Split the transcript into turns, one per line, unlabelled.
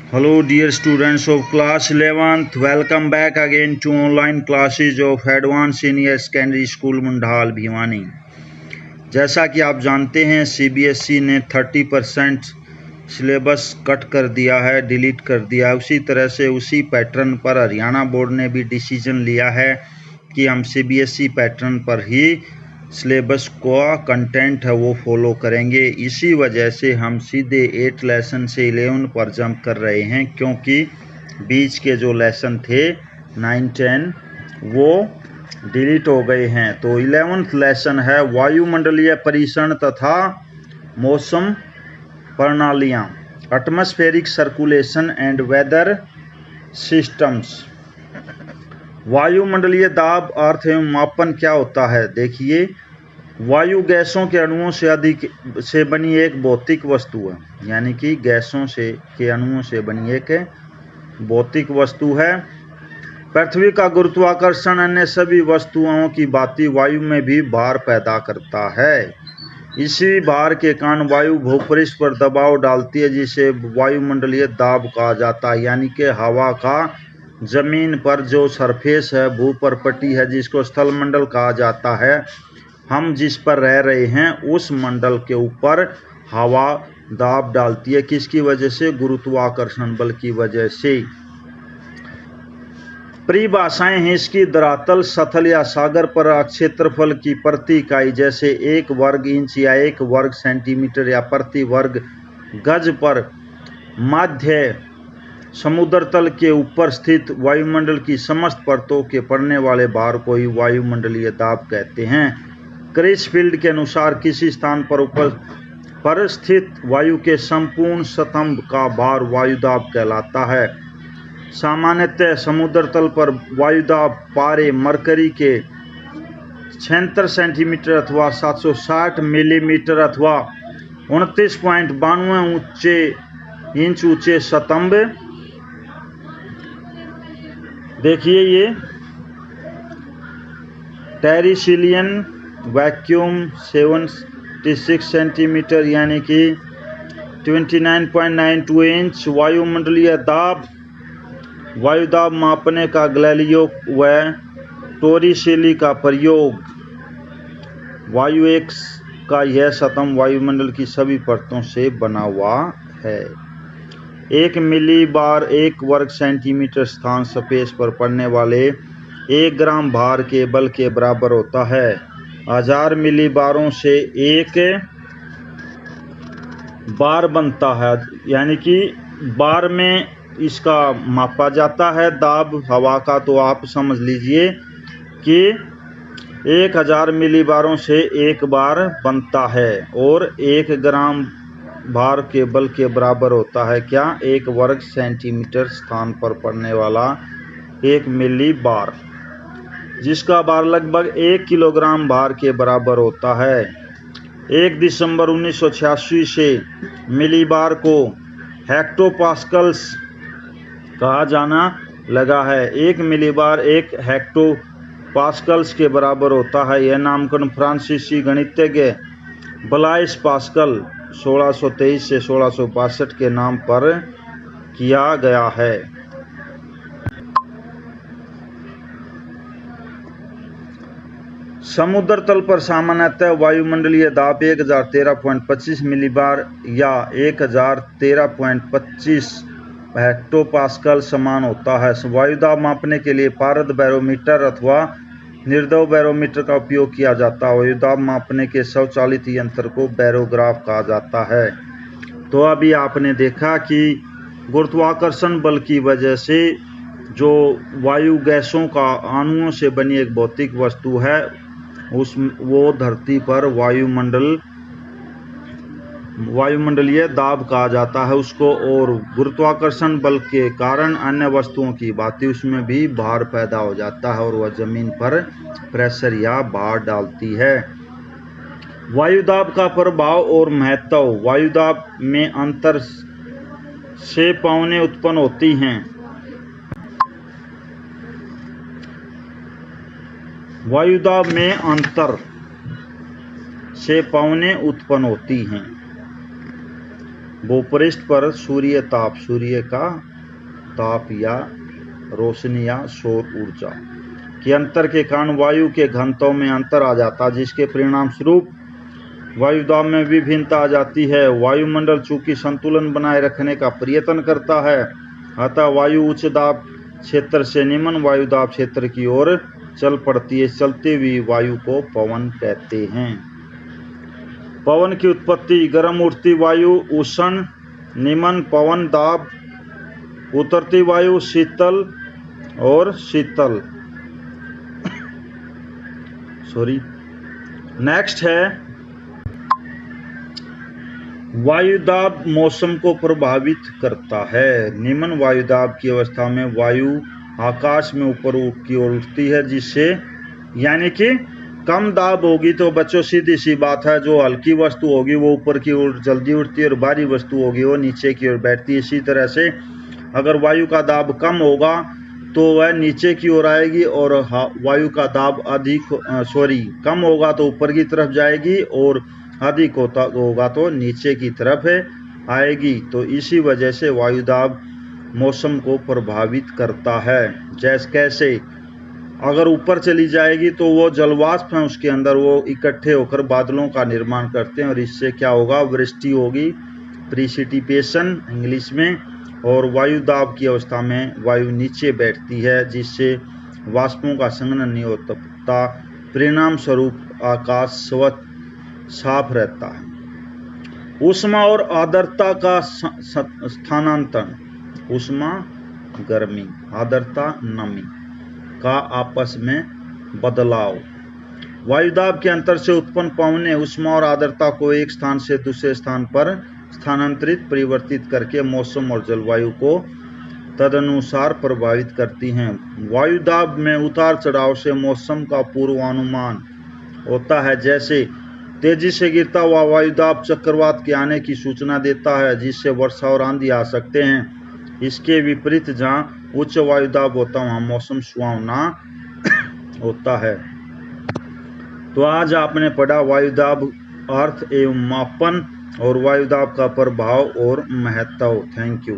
Hello dear students of class 11th, welcome back again to online classes of Advanced Senior Secondary School मुंडाल Bhiwani. जैसा कि आप जानते हैं CBSE ने 30% सिलेबस कट कर दिया है, डिलीट कर दिया है। उसी तरह से उसी पैटर्न पर हरियाणा बोर्ड ने भी डिसीजन लिया है कि हम CBSE पैटर्न पर ही सिलेबस का कंटेंट है वो फॉलो करेंगे। इसी वजह से हम सीधे 8 लेसन से 11 पर जंप कर रहे हैं, क्योंकि बीच के जो लेसन थे 9, 10 वो डिलीट हो गए हैं। तो 11th लेसन है वायुमंडलीय परीक्षण तथा मौसम प्रणालियाँ, atmospheric circulation and weather systems. वायुमंडलीय दाब अर्थ एवं मापन क्या होता है? देखिए, वायु गैसों के अणुओं से बनी एक भौतिक वस्तु है, यानी कि गैसों के अणुओं से बनी एक भौतिक वस्तु है। पृथ्वी का गुरुत्वाकर्षण अन्य सभी वस्तुओं की भांति वायु में भी भार पैदा करता है। इसी भार के कारण वायु भूपृष्ठ पर दबाव डालती है, जिसे वायुमंडलीय दाब कहा जाता है। यानी कि हवा का जमीन पर जो सरफेस है, भूपरपट्टी है, जिसको स्थलमंडल कहा जाता है, हम जिस पर रह रहे हैं उस मंडल के ऊपर हवा दाब डालती है। किसकी वजह से? गुरुत्वाकर्षण बल की वजह से। परिभाषाएं हैं इसकी: धरातल, सतल या सागर पर क्षेत्रफल की प्रति इकाई, जैसे 1 वर्ग इंच या 1 वर्ग सेंटीमीटर या प्रति वर्ग गज पर। माध्य समुद्र तल के ऊपर स्थित वायुमंडल की समस्त परतों के पड़ने वाले भार को ही वायुमंडलीय दाब कहते हैं। क्रिचफील्ड के अनुसार किसी स्थान पर स्थित वायु के संपूर्ण स्तंभ का भार वायुदाब कहलाता है। सामान्यतः समुद्र तल पर वायुदाब पारे मरकरी के 76 सेंटीमीटर अथवा 760 मिलीमीटर अथवा 29.92 इंच ऊंचे स्तंभ। देखिए, ये टेरिसिलियन वैक्यूम 76 सेंटीमीटर यानी कि 29.92 इंच। वायुदाब मापने का गैलीलियो व टोरिसेली का प्रयोग। वायु एक का यह स्तंभ वायुमंडल की सभी परतों से बना हुआ है। 1 मिलीबार 1 वर्ग सेंटीमीटर स्थान स्पेस पर पड़ने वाले 1 ग्राम भार के बल के बराबर होता है। 1000 मिलीबारों से 1 बार बनता है, यानी कि बार में इसका मापा जाता है दाब हवा का। तो आप समझ लीजिए कि 1000 मिलीबारों से 1 बार बनता है और 1 ग्राम भार के बल के बराबर होता है क्या? 1 वर्ग सेंटीमीटर स्थान पर पड़ने वाला 1 मिली बार, जिसका भार लगभग 1 किलोग्राम भार के बराबर होता है। 1 दिसंबर 1986 से मिलीबार को हेक्टोपास्कल्स कहा जाना लगा है। 1 मिलीबार 1 हेक्टोपास्कल्स के बराबर होता है। यह नामकरण फ्रांसीसी गणितज्ञ ब्लाइस पास्कल 1623 से 1662 के नाम पर किया गया है। समुद्र तल पर सामान्यतः वायुमंडलीय दाब 1013.25 मिलीबार या 1013.25 हेक्टोपास्कल समान होता है। वायुदाब मापने के लिए पारद बैरोमीटर अथवा निर्दव बैरोमीटर का उपयोग किया जाता है। वायुदाब मापने के स्वचालित यंत्र को बैरोग्राफ कहा जाता है। तो अभी आपने देखा कि गुरुत्वाकर्षण बल की वजह से जो वायु गैसों का अणुओं से बनी एक भौतिक वस्तु है, वो धरती पर वायुमंडलीय दाब कहा जाता है उसको। और गुरुत्वाकर्षण बल के कारण अन्य वस्तुओं की भांति उसमें भी भार पैदा हो जाता है और वह जमीन पर प्रेशर या भार डालती है। वायुदाब का प्रभाव और महत्व। वायुदाब में अंतर से पवनें उत्पन्न होती हैं। वायुदाब में अंतर से पवनें उत्पन्न होती हैं। भूपृष्ठ पर सूर्य ताप, सूर्य का ताप या रोशनी या सौर ऊर्जा के अंतर के कारण वायु के घनत्व में अंतर आ जाता है, जिसके परिणाम स्वरूप वायुदाब में विभिन्नता आ जाती है। वायुमंडल चूंकि संतुलन बनाए रखने का प्रयत्न करता है, अतः वायु उच्च दाब क्षेत्र से निम्न वायुदाब क्षेत्र की ओर चल पड़ती है। चलती हुई वायु को पवन कहते हैं। पवन की उत्पत्ति: गर्म उठती वायु उष्ण निम्न पवन दाब, उतरती वायु शीतल और शीतल। नेक्स्ट है वायुदाब मौसम को प्रभावित करता है। निम्न वायुदाब की अवस्था में वायु आकाश में ऊपर की ओर उठती है, जिससे यानी कि कम दाब होगी तो बच्चों सीधी सी बात है, जो हल्की वस्तु होगी वो ऊपर की ओर जल्दी उठती है और भारी वस्तु होगी वो नीचे की ओर बैठती है। इसी तरह से अगर वायु का दाब कम होगा तो वह नीचे की ओर आएगी और वायु का दाब कम होगा तो ऊपर की तरफ जाएगी और अधिक होगा तो नीचे की तरफ आएगी। तो इसी वजह से वायुदाब मौसम को प्रभावित करता है। जैसे कैसे, अगर ऊपर चली जाएगी तो वो जलवाष्प हैं उसके अंदर, वो इकट्ठे होकर बादलों का निर्माण करते हैं और इससे क्या होगा, वृष्टि होगी, प्रिसिपिटेशन इंग्लिश में। और वायुदाब की अवस्था में वायु नीचे बैठती है, जिससे वाष्पों का संघनन नहीं होता। परिणाम स्वरूप आकाश स्वच्छ साफ रहता है। ऊष्मा और आर्द्रता का स्थानांतरण: ऊष्मा गर्मी, आर्द्रता नमी का आपस में बदलाव। वायुदाब के अंतर से उत्पन्न पवनें ऊष्मा और आर्द्रता को एक स्थान से दूसरे स्थान पर स्थानांतरित परिवर्तित करके मौसम और जलवायु को तदनुसार प्रभावित करती हैं। वायुदाब में उतार चढ़ाव से मौसम का पूर्वानुमान होता है। जैसे तेजी से गिरता हुआ वायुदाब चक्रवात के आने की सूचना देता है, जिससे वर्षा और आंधी आ सकते हैं। इसके विपरीत जहाँ उच्च वायुदाब होता है वहाँ मौसम सुहावना होता है। तो आज आपने पढ़ा वायुदाब अर्थ एवं मापन और वायुदाब का प्रभाव और महत्व। Thank you.